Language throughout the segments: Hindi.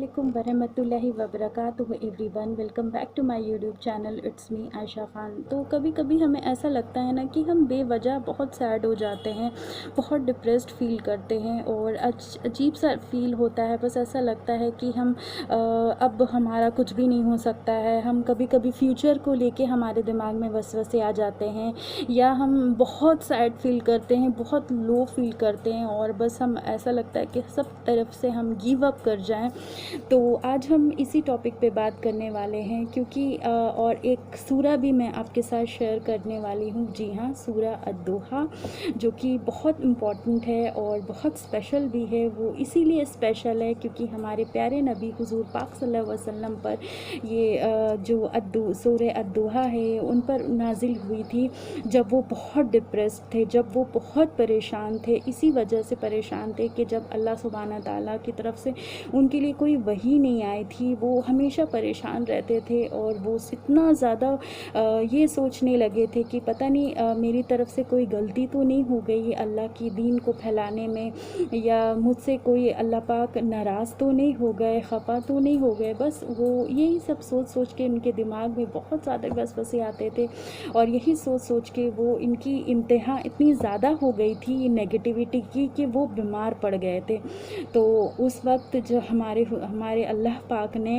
अस्सलामुअलैकुम वरहमतुल्लाहि वबरकातुहू everyone. Welcome back to my YouTube channel. It's me Ayesha Khan. तो कभी कभी हमें ऐसा लगता है ना कि हम बेवजह बहुत सैड हो जाते हैं, बहुत डिप्रेस्ड फील करते हैं और अजीब सा फील होता है। बस ऐसा लगता है कि हम अब हमारा कुछ भी नहीं हो सकता है। हम कभी कभी फ्यूचर को लेके हमारे दिमाग में वसवसे आ जाते हैं, या हम बहुत सैड फील करते हैं, बहुत लो फील करते हैं और बस हम ऐसा लगता है कि सब तरफ से हम गिव अप कर जाएं। तो आज हम इसी टॉपिक पे बात करने वाले हैं, क्योंकि और एक सूरा भी मैं आपके साथ शेयर करने वाली हूँ। जी हाँ, सूरा अद-दुहा, जो कि बहुत इम्पॉर्टेंट है और बहुत स्पेशल भी है। वो इसीलिए स्पेशल है क्योंकि हमारे प्यारे नबी हुजूर पाक सल्लल्लाहु अलैहि वसल्लम पर ये जो सूरा अद-दुहा है उन पर नाजिल हुई थी, जब वो बहुत डिप्रेस्ड थे, जब वो बहुत परेशान थे। इसी वजह से परेशान थे कि जब अल्लाह सुब्हाना ताला की तरफ से उनके लिए कोई वही नहीं आई थी, वो हमेशा परेशान रहते थे और वो इतना ज़्यादा ये सोचने लगे थे कि पता नहीं मेरी तरफ से कोई गलती तो नहीं हो गई अल्लाह की दीन को फैलाने में, या मुझसे कोई अल्लाह पाक नाराज़ तो नहीं हो गए, ख़फ़ा तो नहीं हो गए। बस वो यही सब सोच सोच के उनके दिमाग में बहुत ज़्यादा वसवसे आते थे और यही सोच सोच के वो इनकी इंतहा इतनी ज़्यादा हो गई थी नेगेटिविटी की कि वो बीमार पड़ गए थे। तो उस वक्त जो हमारे अल्लाह पाक ने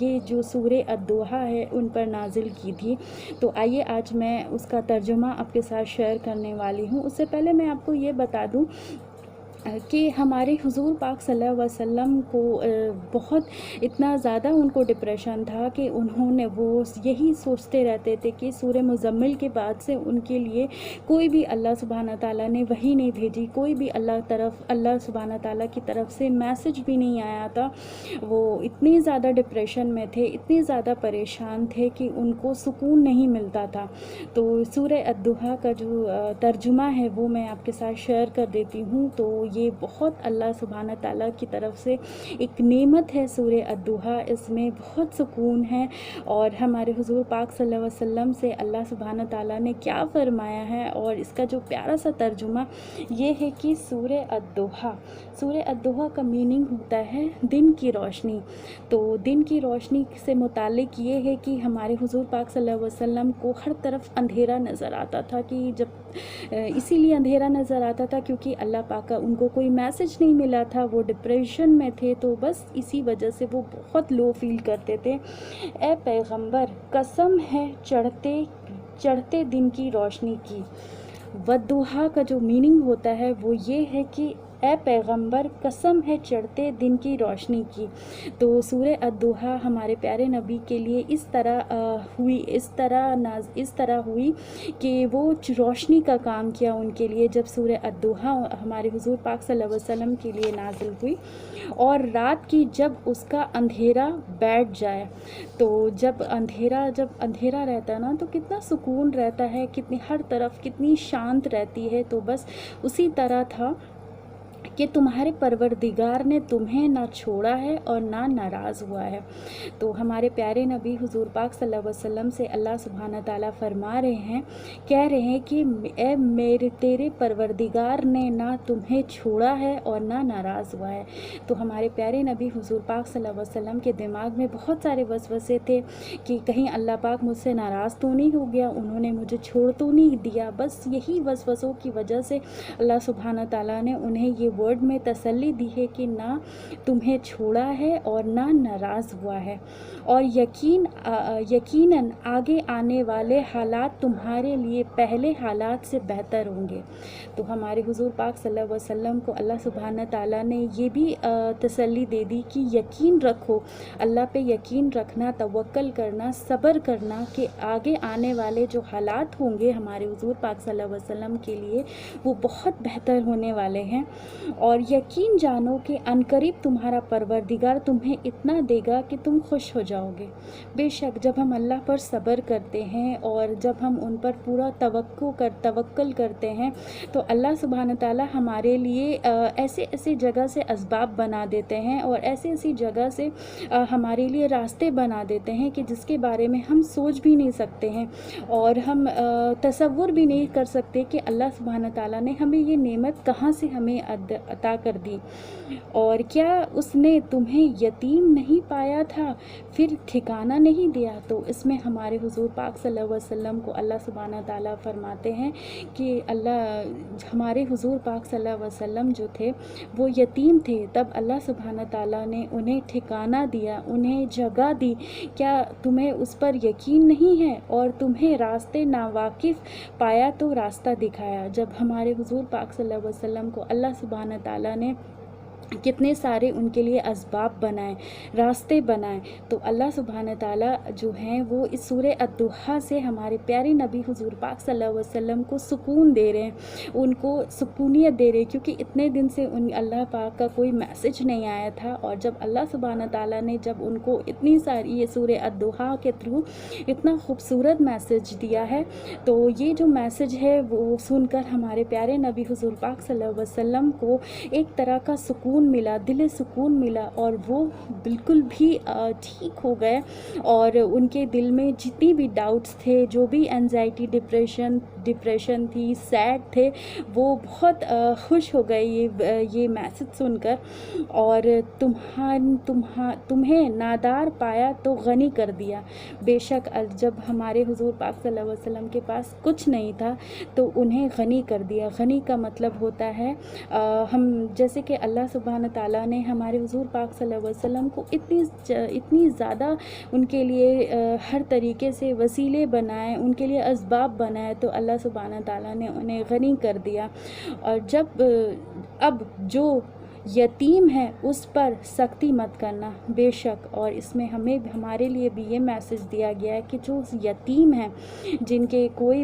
ये जो सूरे अद-दुहा है उन पर नाजिल की थी। तो आइए आज मैं उसका तर्जुमा आपके साथ शेयर करने वाली हूँ। उससे पहले मैं आपको ये बता दूँ कि हमारे हुजूर पाक सल्लल्लाहु अलैहि वसल्लम को बहुत इतना ज़्यादा उनको डिप्रेशन था कि उन्होंने वो यही सोचते रहते थे कि सूरह मुज़म्मिल के बाद से उनके लिए कोई भी अल्लाह सुब्हाना ताला ने वही नहीं भेजी, कोई भी अल्लाह सुब्हाना ताला की तरफ से मैसेज भी नहीं आया था। वो इतने ज़्यादा डिप्रेशन में थे, इतने ज़्यादा परेशान थे कि उनको सुकून नहीं मिलता था। तो सूरह अद-दुहा का जो तर्जुमा है वो मैं आपके साथ शेयर कर देती हूँ। तो ये बहुत अल्लाह सुब्हाना ताला की तरफ से एक नेमत है सूरह अद-दुहा। इसमें बहुत सुकून है और हमारे हुजूर पाक सल्लल्लाहु अलैहि वसल्लम से अल्लाह सुब्हाना ताला ने क्या फ़रमाया है और इसका जो प्यारा सा तर्जुमा ये है कि सूरह अद-दुहा का मीनिंग होता है दिन की रोशनी। तो दिन की रोशनी से मुतालिक ये है कि हमारे हुजूर पाक सल्लल्लाहु अलैहि वसल्लम को हर तरफ अंधेरा नज़र आता था, कि जब इसीलिए अंधेरा नज़र आता था क्योंकि अल्लाह पाक का उनको कोई मैसेज नहीं मिला था, वो डिप्रेशन में थे। तो बस इसी वजह से वो बहुत लो फील करते थे। ए पैगंबर, कसम है चढ़ते चढ़ते दिन की रोशनी की। वद्दुहा का जो मीनिंग होता है वो ये है कि ए पैगंबर, कसम है चढ़ते दिन की रोशनी की। तो सूरह अद-दुहा हमारे प्यारे नबी के लिए इस तरह हुई कि वो रोशनी का काम किया उनके लिए, जब सूरह अद-दुहा हमारे हुजूर पाक सल्लल्लाहु अलैहि वसल्लम के लिए नाजिल हुई। और रात की जब उसका अंधेरा बैठ जाए, तो जब अंधेरा रहता है ना तो कितना सुकून रहता है, कितनी हर तरफ कितनी शांत रहती है। तो बस उसी तरह था कि तुम्हारे परवरदिगार ने तुम्हें ना छोड़ा है और ना नाराज़ हुआ है। तो हमारे प्यारे नबी हुजूर पाक सल्लल्लाहु अलैहि वसल्लम से अल्लाह सुब्हाना ताला फरमा रहे हैं, कह रहे हैं कि ए तेरे परवरदिगार ने ना तुम्हें छोड़ा है और ना नाराज़ हुआ है। तो हमारे प्यारे नबी हुजूर पाक सल्लल्लाहु अलैहि वसल्लम के दिमाग में बहुत सारे वसवसे थे कि कहीं अल्लाह पाक मुझसे नाराज़ तो नहीं हो गया, उन्होंने मुझे छोड़ तो नहीं दिया। बस यही वसवसों की वजह से अल्लाह सुब्हाना ताला ने उन्हें ये वर्ड में तसल्ली दी है कि ना तुम्हें छोड़ा है और ना नाराज़ हुआ है, और यकीनन आगे आने वाले हालात तुम्हारे लिए पहले हालात से बेहतर होंगे। तो हमारे हुजूर पाक सल्लल्लाहु अलैहि वसल्लम को अल्लाह सुब्हाना ताला ने ये भी तसल्ली दे दी कि यकीन रखो, अल्लाह पे यकीन रखना, तवक्कल करना, सब्र करना कि आगे आने वाले जो हालात होंगे हमारे हुजूर पाक सल्लल्लाहु अलैहि वसल्लम के लिए वो बहुत बेहतर होने वाले हैं। और यकीन जानो कि अनकरीब तुम्हारा परवरदिगार तुम्हें इतना देगा कि तुम खुश हो जाओगे। बेशक जब हम अल्लाह पर सब्र करते हैं और जब हम उन पर पूरा तवक्कुल करते हैं तो अल्लाह सुब्हाना ताला हमारे लिए ऐसे ऐसे जगह से असबाब बना देते हैं और ऐसी ऐसी जगह से हमारे लिए रास्ते बना देते हैं कि जिसके बारे में हम सोच भी नहीं सकते हैं और हम तसव्वुर भी नहीं कर सकते कि अल्लाह सुब्हाना ताला ने हमें ये नेमत कहाँ से हमें अता कर दी। और क्या उसने तुम्हें यतीम नहीं पाया था, फिर ठिकाना नहीं दिया। तो इसमें हमारे हुजूर पाक सल्लल्लाहु अलैहि वसल्लम को अल्लाह सुब्हानहू ताला फरमाते हैं कि हमारे हुजूर पाक सल्लल्लाहु अलैहि वसल्लम जो थे वो यतीम थे, तब अल्लाह सुब्हानहू ताला ने उन्हें ठिकाना दिया, उन्हें जगह दी। क्या तुम्हें उस पर यकीन नहीं है? और तुम्हें रास्ते नावाकिफ़ पाया तो रास्ता दिखाया। जब हमारे हुजूर पाक सल्लल्लाहु अलैहि वसल्लम को अल्लाह सुब्हानहू ताला ने कितने सारे उनके लिए असबाब बनाए, रास्ते बनाए, तो अल्लाह सुब्हानहू ताला जो हैं वो इस सूरह अद्दुहा से हमारे प्यारे नबी हुजूर पाक सल्लल्लाहु अलैहि वसल्लम को सुकून दे रहे हैं, उनको सुकूनियत दे रहे हैं, क्योंकि इतने दिन से उन अल्लाह पाक का कोई मैसेज नहीं आया था। और जब अल्लाह सुब्हानहू ताला ने जब उनको इतनी सारी ये सूरह अद्दुहा के थ्रू इतना खूबसूरत मैसेज दिया है, तो ये जो मैसेज है वो सुनकर हमारे प्यारे नबी हुजूर पाक सल्लल्लाहु अलैहि वसल्लम को एक तरह का सुकून मिला, दिल सुकून मिला, और वो बिल्कुल भी ठीक हो गए। और उनके दिल में जितनी भी डाउट्स थे, जो भी एंजाइटी, डिप्रेशन थी, सैड थे, वो बहुत खुश हो गए ये मैसेज सुनकर। और तुम्हें नादार पाया तो गनी कर दिया। बेशक जब हमारे हुजूर पाक सल्लल्लाहु अलैहि वसल्लम के पास कुछ नहीं था तो उन्हें गनी कर दिया। गनी का मतलब होता है हम जैसे कि अल्लाह सुब्हानहू ताला ने हमारे हुजूर पाक सल्लल्लाहु अलैहि वसल्लम को इतनी ज़्यादा उनके लिए हर तरीके से वसीले बनाए, उनके लिए असबाब बनाए, तो अल्लाह सुब्हानहू ताला ने उन्हें गनी कर दिया। और अब जो यतीम है उस पर सख्ती मत करना। बेशक, और इसमें हमारे लिए भी ये मैसेज दिया गया है कि जो यतीम हैं, जिनके कोई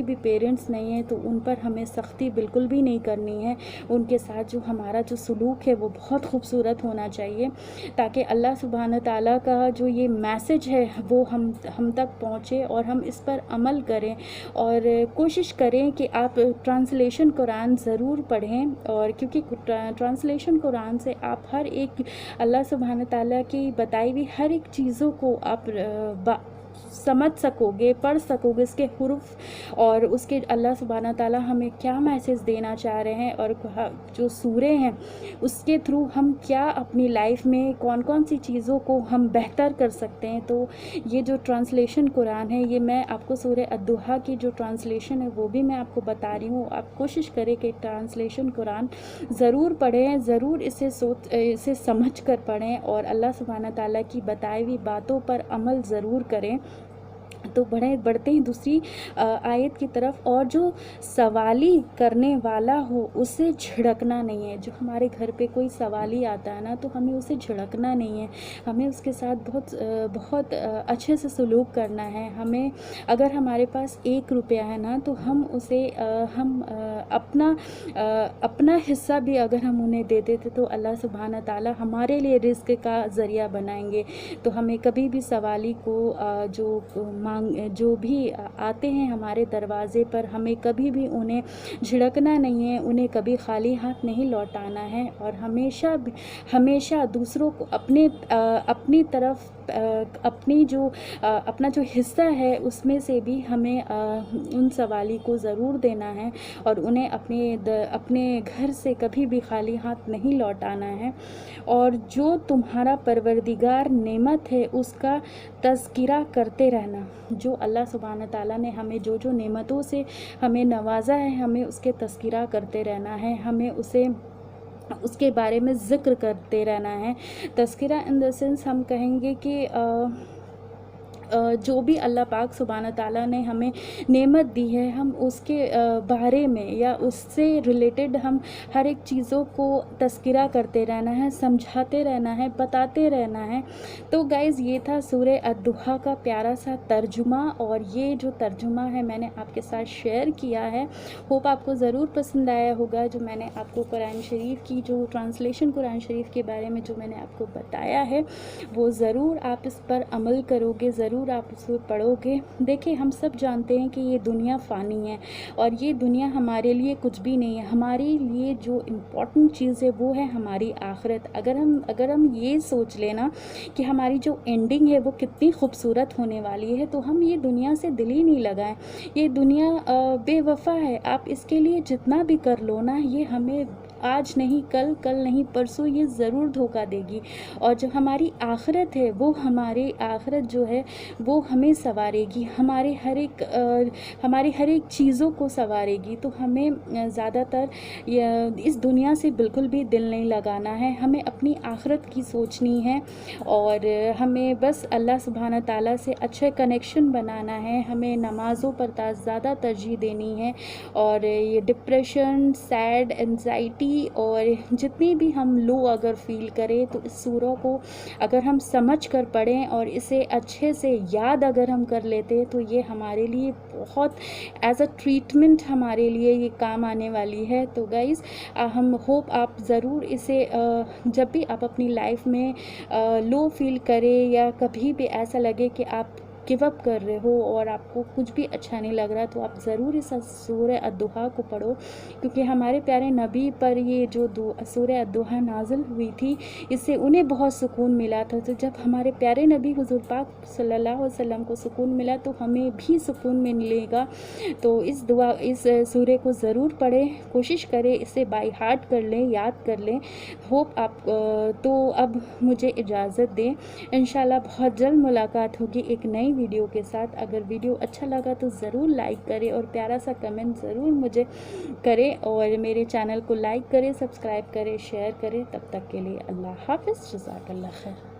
भी पेरेंट्स नहीं है, तो उन पर हमें सख्ती बिल्कुल भी नहीं करनी है। उनके साथ जो हमारा जो सलूक है वो बहुत खूबसूरत होना चाहिए, ताकि अल्लाह सुब्हानहू ताला का जो ये मैसेज है वो हम तक पहुँचे और हम इस पर अमल करें। और कोशिश करें कि आप ट्रांसलेशन कुरान ज़रूर पढ़ें, और क्योंकि ट्रांसलेशन कुरान से आप हर एक अल्लाह सुब्हानहू ताला की बताई हुई हर एक चीज़ों को आप समझ सकोगे, पढ़ सकोगे, उसके हुरूफ और उसके अल्लाह सुब्हानहू ताला हमें क्या मैसेज देना चाह रहे हैं, और जो सूरे हैं उसके थ्रू हम क्या अपनी लाइफ में कौन कौन सी चीज़ों को हम बेहतर कर सकते हैं। तो ये जो ट्रांसलेशन कुरान है, ये मैं आपको सूरह अद्दुहा की जो ट्रांसलेशन है वो भी मैं आपको बता रही हूँ। आप कोशिश करें कि ट्रांसलेशन कुरान ज़रूर पढ़ें, ज़रूर इसे समझ कर पढ़ें, और अल्लाह सुब्हानहू ताला की बताई हुई बातों पर अमल ज़रूर करें। तो बढ़ते हैं दूसरी आयत की तरफ। और जो सवाली करने वाला हो उसे झिड़कना नहीं है। जो हमारे घर पे कोई सवाली आता है ना, तो हमें उसे झिड़कना नहीं है, हमें उसके साथ बहुत अच्छे से सलूक करना है। हमें अगर हमारे पास 1 रुपया है ना, तो हम उसे अपना हिस्सा भी अगर हम उन्हें दे देते तो अल्लाह सुब्हानहू ताला हमारे लिए रिज़्क का ज़रिया बनाएंगे। तो हमें कभी भी सवाली को जो भी आते हैं हमारे दरवाज़े पर, हमें कभी भी उन्हें झिड़कना नहीं है, उन्हें कभी खाली हाथ नहीं लौटाना है। और हमेशा दूसरों को अपनी तरफ अपना जो हिस्सा है उसमें से भी हमें उन सवाली को ज़रूर देना है, और उन्हें अपने घर से कभी भी खाली हाथ नहीं लौटाना है। और जो तुम्हारा परवरदिगार नेमत है उसका तज़किरा करते रहना। जो अल्लाह सुब्हानहू ताला ने हमें जो नेमतों से हमें नवाजा है, हमें उसके तज़किरा करते रहना है, हमें उसके बारे में ज़िक्र करते रहना है। तज़किरा इन द सेंस हम कहेंगे कि जो भी अल्लाह पाक सुब्हानहू ताला ने हमें नेमत दी है, हम उसके बारे में या उससे रिलेटेड हम हर एक चीज़ों को तज़किरा करते रहना है, समझाते रहना है, बताते रहना है। तो गाइज़, ये था सूरह अद्दुहा का प्यारा सा तर्जुमा, और ये जो तर्जुमा है मैंने आपके साथ शेयर किया है। होप आपको ज़रूर पसंद आया होगा। जो मैंने आपको कुरान शरीफ की जो ट्रांसलेशन कुरान शरीफ के बारे में जो मैंने आपको बताया है, वो ज़रूर आप इस पर अमल करोगे, ज़रूर आप उसे पढ़ोगे। देखिए, हम सब जानते हैं कि ये दुनिया फ़ानी है, और ये दुनिया हमारे लिए कुछ भी नहीं है। हमारे लिए जो इम्पोर्टेंट चीज़ है वो है हमारी आखिरत। अगर हम ये सोच लेना कि हमारी जो एंडिंग है वो कितनी खूबसूरत होने वाली है, तो हम ये दुनिया से दिल ही नहीं लगाएं। ये दुनिया बेवफ़ा है, आप इसके लिए जितना भी कर लो ना, ये हमें आज नहीं कल, कल नहीं परसों ये ज़रूर धोखा देगी। और जो हमारी आखिरत है वो हमारी आखिरत जो है वो हमें संवारेगी, हमारे हर एक चीज़ों को संवारेगी। तो हमें ज़्यादातर इस दुनिया से बिल्कुल भी दिल नहीं लगाना है, हमें अपनी आखिरत की सोचनी है और हमें बस अल्लाह सुब्हाना ताला से अच्छे कनेक्शन बनाना है, हमें नमाज़ों पर ज़्यादा तरजीह देनी है। और ये डिप्रेशन, सैड, एंजाइटी और जितनी भी हम लो अगर फील करें तो इस सूरह को अगर हम समझ कर पढ़ें और इसे अच्छे से याद अगर हम कर लेते तो ये हमारे लिए बहुत एज अ ट्रीटमेंट हमारे लिए ये काम आने वाली है। तो गाइज़ हम होप आप ज़रूर इसे जब भी आप अपनी लाइफ में लो फील करें या कभी भी ऐसा लगे कि आप गिव अप कर रहे हो और आपको कुछ भी अच्छा नहीं लग रहा, तो आप ज़रूर इस सूरह अद्दुहा को पढ़ो, क्योंकि हमारे प्यारे नबी पर ये जो सूरह अद्दुहा नाज़िल हुई थी इससे उन्हें बहुत सुकून मिला था। तो जब हमारे प्यारे नबी हुज़ूर पाक सल्लल्लाहु अलैहि वसल्लम को सुकून मिला तो हमें भी सुकून मिलेगा। तो इस सूरह को ज़रूर पढ़ें, कोशिश करें इसे बाय हार्ट कर लें, याद कर लें। होप आप तो अब मुझे इजाज़त दें, इंशाल्लाह बहुत जल्द मुलाकात होगी एक नई वीडियो के साथ। अगर वीडियो अच्छा लगा तो ज़रूर लाइक करें और प्यारा सा कमेंट ज़रूर मुझे करें और मेरे चैनल को लाइक करें, सब्सक्राइब करें, शेयर करें। तब तक के लिए अल्लाह हाफ़िज़, जज़ाकल्लाह खैर।